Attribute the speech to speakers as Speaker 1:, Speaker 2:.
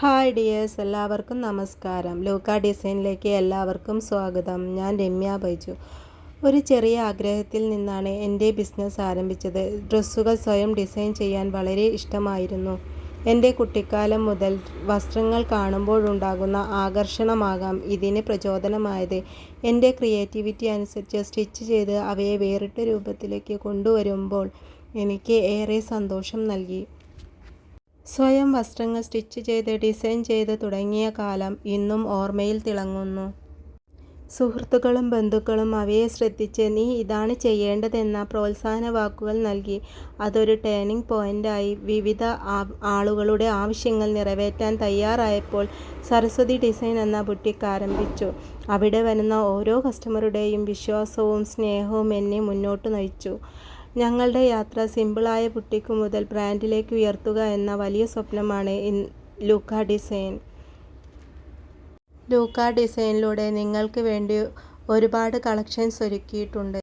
Speaker 1: Hi dears, എല്ലാവർക്കും നമസ്കാരം. ലൂക്ക ഡിസൈനിലേക്ക് എല്ലാവർക്കും സ്വാഗതം. ഞാൻ രമ്യ ബൈജു. ഒരു ചെറിയ ആഗ്രഹത്തിൽ നിന്നാണ് എൻ്റെ ബിസിനസ് ആരംഭിച്ചത്. ഡ്രസ്സുകൾ സ്വയം ഡിസൈൻ ചെയ്യാൻ വളരെ ഇഷ്ടമായിരുന്നു. എൻ്റെ കുട്ടിക്കാലം മുതൽ വസ്ത്രങ്ങൾ കാണുമ്പോഴുണ്ടാകുന്ന ആകർഷണമാകാം ഇതിന് പ്രചോദനമായത്. എൻ്റെ ക്രിയേറ്റിവിറ്റി അനുസരിച്ച് സ്റ്റിച്ച് ചെയ്ത് അവയെ വേറിട്ട രൂപത്തിലേക്ക് കൊണ്ടുവരുമ്പോൾ എനിക്ക് ഏറെ സന്തോഷം നൽകി. സ്വയം വസ്ത്രങ്ങൾ സ്റ്റിച്ച് ചെയ്ത് ഡിസൈൻ ചെയ്ത് തുടങ്ങിയ കാലം ഇന്നും ഓർമ്മയിൽ തിളങ്ങുന്നു. സുഹൃത്തുക്കളും ബന്ധുക്കളും അവയെ ശ്രദ്ധിച്ച് നീ ഇതാണ് ചെയ്യേണ്ടതെന്ന പ്രോത്സാഹന വാക്കുകൾ നൽകി. അതൊരു ടേണിംഗ് പോയിൻ്റായി. വിവിധ ആളുകളുടെ ആവശ്യങ്ങൾ നിറവേറ്റാൻ തയ്യാറായപ്പോൾ സരസ്വതി ഡിസൈൻ എന്ന ബുട്ടിക്ക് ആരംഭിച്ചു. അവിടെ വരുന്ന ഓരോ കസ്റ്റമറുടെയും വിശ്വാസവും സ്നേഹവും എന്നെ മുന്നോട്ട് നയിച്ചു. ഞങ്ങളുടെ യാത്ര സിമ്പിളായ ബുട്ടിക്ക് മുതൽ ബ്രാൻഡിലേക്ക് ഉയർത്തുക എന്ന വലിയ സ്വപ്നമാണ് ലൂക്ക ഡിസൈൻ. ലൂക്ക ഡിസൈനിലൂടെ നിങ്ങൾക്ക് വേണ്ടി ഒരുപാട് കളക്ഷൻസ് ഒരുക്കിയിട്ടുണ്ട്.